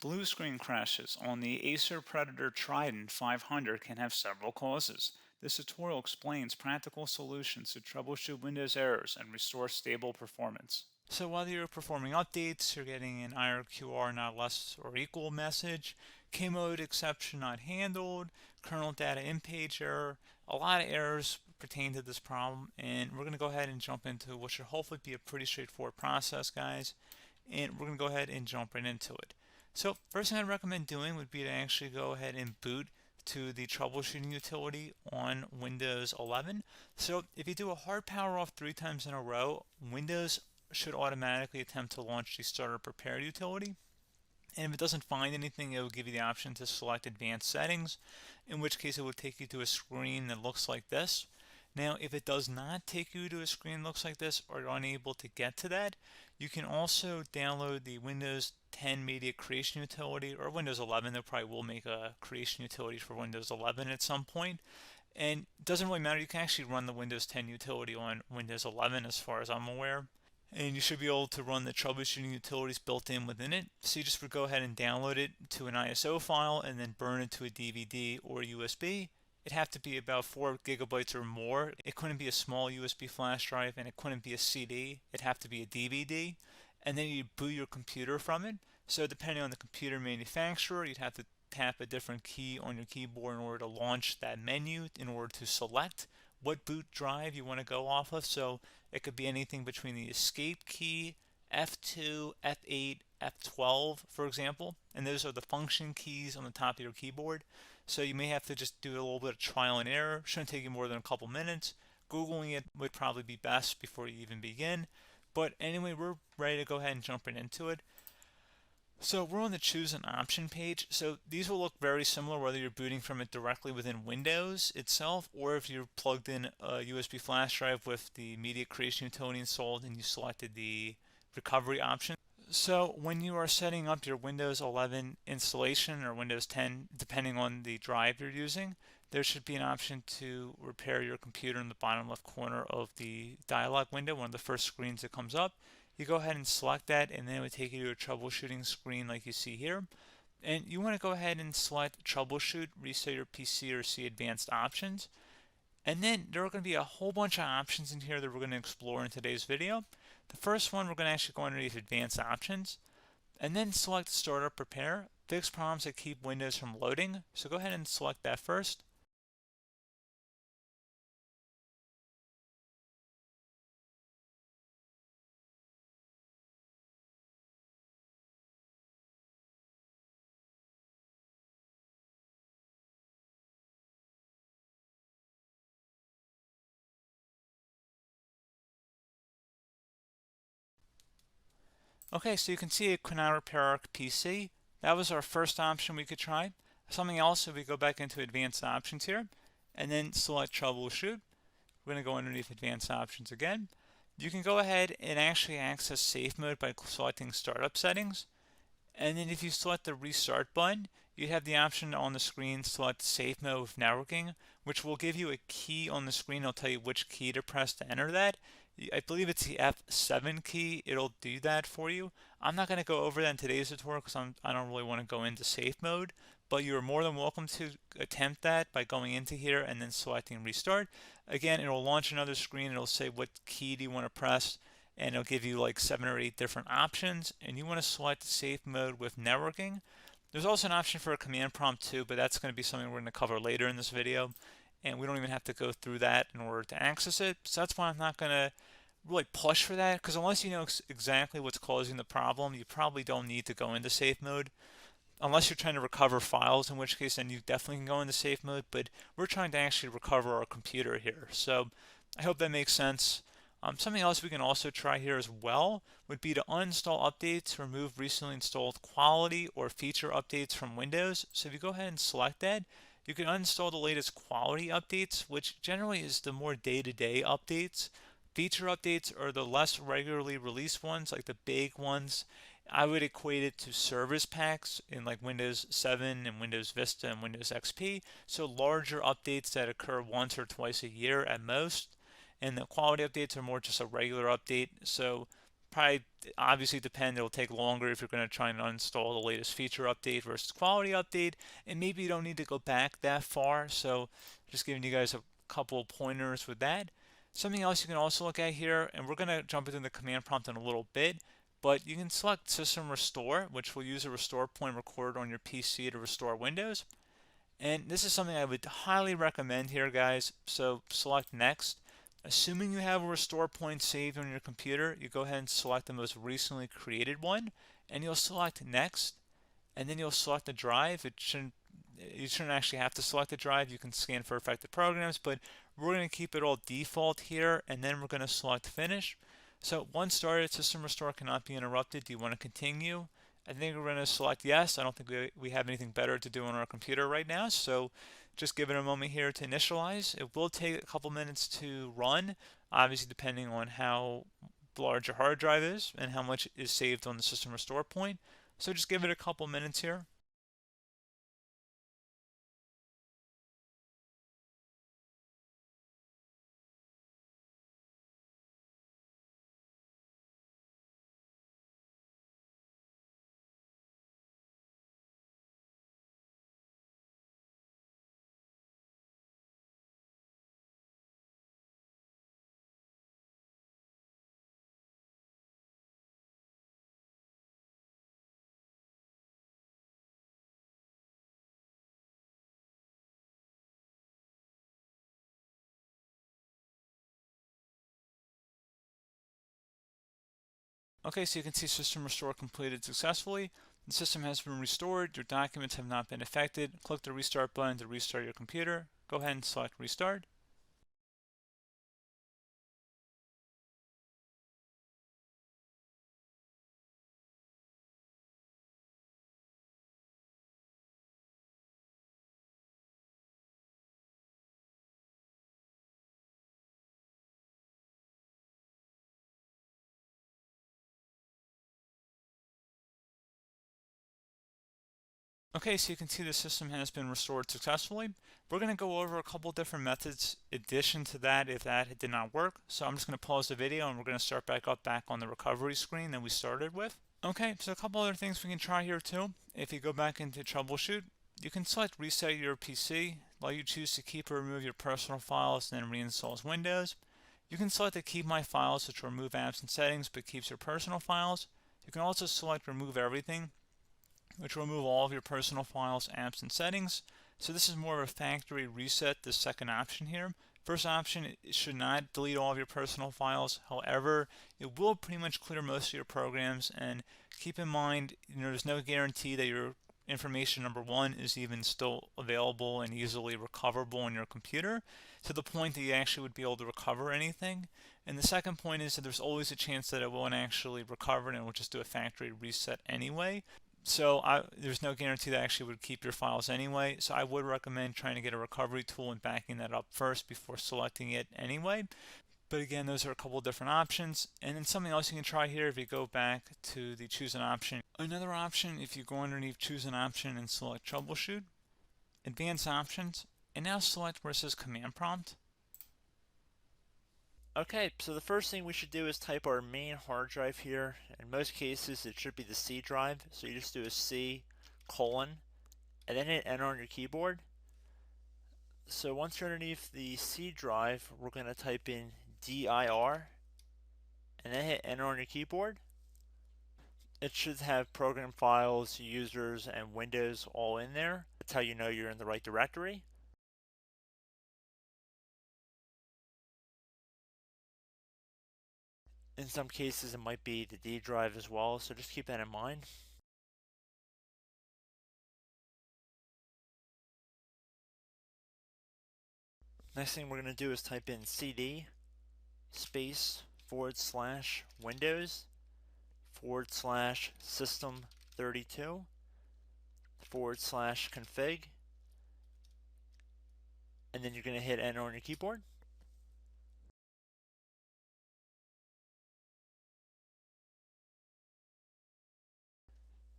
Blue screen crashes on the Acer Predator Triton 500 can have several causes. This tutorial explains practical solutions to troubleshoot Windows errors and restore stable performance. So whether you're performing updates, you're getting an IRQR not less or equal message, K-mode exception not handled, kernel data in page error, a lot of errors pertain to this problem, and we're going to go ahead and jump into what should hopefully be a pretty straightforward process, guys, and we're going to go ahead and jump right into it. So first thing I'd recommend doing would be to actually go ahead and boot to the troubleshooting utility on Windows 11. So if you do a hard power off 3 times in a row, Windows should automatically attempt to launch the starter prepare utility. And if it doesn't find anything, it will give you the option to select advanced settings, in which case it will take you to a screen that looks like this. Now, if it does not take you to a screen that looks like this, or you're unable to get to that, you can also download the Windows 10 Media Creation Utility, or Windows 11. They probably will make a creation utility for Windows 11 at some point. And it doesn't really matter, you can actually run the Windows 10 utility on Windows 11 as far as I'm aware. And you should be able to run the troubleshooting utilities built in within it. So you just would go ahead and download it to an ISO file and then burn it to a DVD or USB. It'd have to be about 4 gigabytes or more. It couldn't be a small USB flash drive, and it couldn't be a CD. It'd have to be a DVD. And then you boot your computer from it. So depending on the computer manufacturer, you'd have to tap a different key on your keyboard in order to launch that menu, in order to select what boot drive you want to go off of. So it could be anything between the escape key, F2, F8, F12, for example, and those are the function keys on the top of your keyboard. So you may have to just do a little bit of trial and error. Shouldn't take you more than a couple minutes. Googling it would probably be best before you even begin. But anyway, we're ready to go ahead and jump right into it. So we're on the choose an option page. So these will look very similar whether you're booting from it directly within Windows itself, or if you're plugged in a USB flash drive with the media creation utility installed and you selected the recovery option. So when you are setting up your Windows 11 installation or Windows 10, depending on the drive you're using, there should be an option to repair your computer in the bottom left corner of the dialog window, one of the first screens that comes up. You go ahead and select that, and then it would take you to a troubleshooting screen like you see here. And you want to go ahead and select troubleshoot, reset your PC, or see advanced options. And then there are going to be a whole bunch of options in here that we're going to explore in today's video. The first one, we're going to actually go underneath advanced options and then select startup prepare, fix problems that keep Windows from loading. So go ahead and select that first. Okay, so you can see it could not repair our PC. That was our first option we could try. Something else, if we go back into advanced options here and then select troubleshoot, we're going to go underneath advanced options again. You can go ahead and actually access safe mode by selecting startup settings. And then if you select the restart button, you have the option on the screen select safe mode with networking, which will give you a key on the screen. It'll tell you which key to press to enter that. I believe it's the F7 key. It'll do that for you. I'm not going to go over that in today's tutorial because I don't really want to go into safe mode, but you're more than welcome to attempt that by going into here and then selecting restart. Again, it'll launch another screen. It'll say what key do you want to press, and it'll give you like 7 or 8 different options, and you want to select safe mode with networking. There's also an option for a command prompt too, but that's going to be something we're going to cover later in this video, and we don't even have to go through that in order to access it. So that's why I'm not going to really push for that, because unless you know exactly what's causing the problem, you probably don't need to go into safe mode. Unless you're trying to recover files, in which case then you definitely can go into safe mode, but we're trying to actually recover our computer here. So I hope that makes sense. Something else we can also try here as well would be to uninstall updates, remove recently installed quality or feature updates from Windows. So if you go ahead and select that, you can uninstall the latest quality updates, which generally is the more day-to-day updates. Feature updates are the less regularly released ones, like the big ones. I would equate it to service packs in like Windows 7 and Windows Vista and Windows XP. So larger updates that occur once or twice a year at most. And the quality updates are more just a regular update. So probably obviously depend. It'll take longer if you're going to try and uninstall the latest feature update versus quality update, and maybe you don't need to go back that far. So just giving you guys a couple of pointers with that. Something else you can also look at here, and we're going to jump into the command prompt in a little bit, but you can select System Restore, which will use a restore point recorded on your PC to restore Windows. And this is something I would highly recommend here, guys. So select Next. Assuming you have a restore point saved on your computer, you go ahead and select the most recently created one, and you'll select Next, and then you'll select the drive. You shouldn't actually have to select the drive. You can scan for affected programs, but we're going to keep it all default here, and then we're going to select Finish. So once started, System Restore cannot be interrupted. Do you want to continue? I think we're going to select yes. I don't think we have anything better to do on our computer right now, so just give it a moment here to initialize. It will take a couple minutes to run, obviously depending on how large your hard drive is and how much is saved on the System Restore point. So just give it a couple minutes here. Okay, so you can see System Restore completed successfully. The system has been restored. Your documents have not been affected. Click the Restart button to restart your computer. Go ahead and select Restart. Okay, so you can see the system has been restored successfully. We're going to go over a couple different methods in addition to that if that did not work. So I'm just going to pause the video and we're going to start back on the recovery screen that we started with. Okay, so a couple other things we can try here too. If you go back into troubleshoot, you can select reset your PC, while you choose to keep or remove your personal files and then reinstalls Windows. You can select to keep my files, which will remove apps and settings but keeps your personal files. You can also select remove everything, which will remove all of your personal files, apps, and settings. So this is more of a factory reset, the second option here. First option, it should not delete all of your personal files. However, it will pretty much clear most of your programs. And keep in mind, there's no guarantee that your information, number one, is even still available and easily recoverable on your computer to the point that you actually would be able to recover anything. And the second point is that there's always a chance that it won't actually recover and it will just do a factory reset anyway. So there's no guarantee that actually would keep your files anyway. So I would recommend trying to get a recovery tool and backing that up first before selecting it anyway. But again, those are a couple of different options. And then something else you can try here if you go back to the choose an option. Another option, if you go underneath choose an option and select troubleshoot, advanced options, and now select where it says command prompt. Okay, so the first thing we should do is type our main hard drive here. In most cases, it should be the C drive. So you just do a C colon and then hit enter on your keyboard. So once you're underneath the C drive, we're going to type in dir and then hit enter on your keyboard. It should have program files, users, and Windows all in there. That's how you know you're in the right directory. In some cases, it might be the D drive as well, so just keep that in mind. Next thing we're going to do is type in cd space / Windows / system 32 / config, and then you're going to hit enter on your keyboard.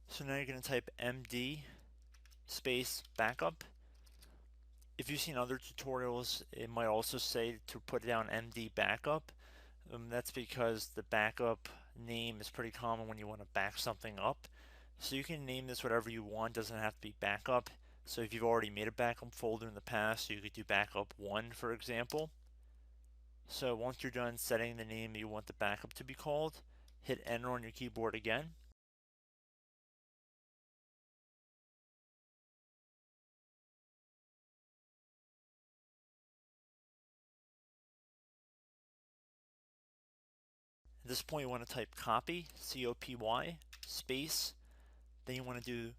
So now you're going to type md space backup. If you've seen other tutorials, it might also say to put down md backup. That's because the backup name is pretty common when you want to back something up. So you can name this whatever you want, doesn't have to be backup. So if you've already made a backup folder in the past, you could do backup 1, for example. So once you're done setting the name you want the backup to be called, hit enter on your keyboard again. At this point you want to type copy, C-O-P-Y, space, then you want to do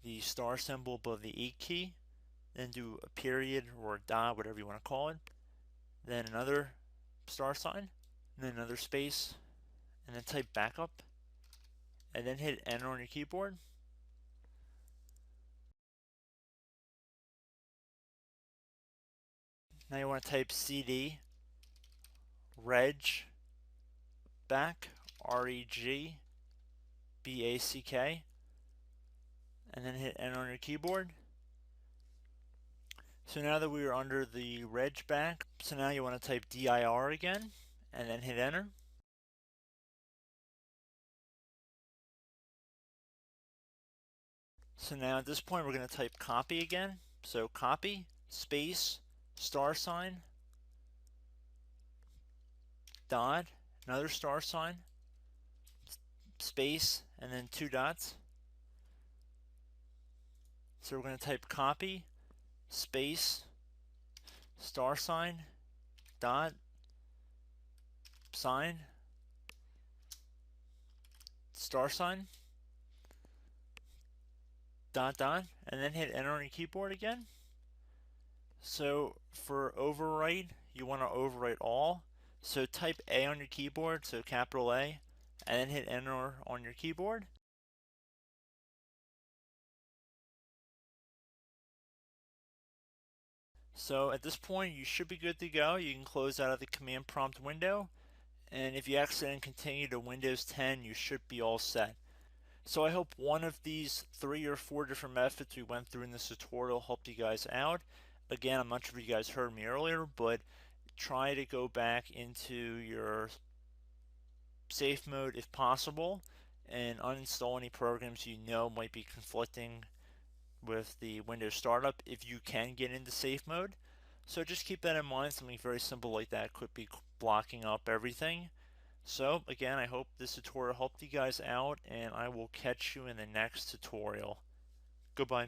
the star symbol above the 8 key, then do a period or a dot, whatever you want to call it, then another star sign, and then another space, and then type backup, and then hit enter on your keyboard. Now you want to type CD reg back, REG BACK, and then hit enter on your keyboard. So now that we are under the reg back, so now you want to type DIR again, and then hit enter. So now at this point we're going to type copy again. So copy, space, star sign, dot, another star sign, space, and then 2 dots. So we're going to type copy, space, star sign, dot, sign, star sign, dot, dot, and then hit enter on your keyboard again. So for overwrite, you want to overwrite all. So type A on your keyboard, so capital A, and then hit enter on your keyboard. So at this point you should be good to go. You can close out of the command prompt window, and if you accidentally continue to Windows 10 you should be all set. So I hope one of these 3 or 4 different methods we went through in this tutorial helped you guys out. Again, I'm not sure if you guys heard me earlier, but try to go back into your safe mode if possible and uninstall any programs you know might be conflicting with the Windows startup if you can get into safe mode. So just keep that in mind. Something very simple like that could be blocking up everything. So again, I hope this tutorial helped you guys out, and I will catch you in the next tutorial. Goodbye.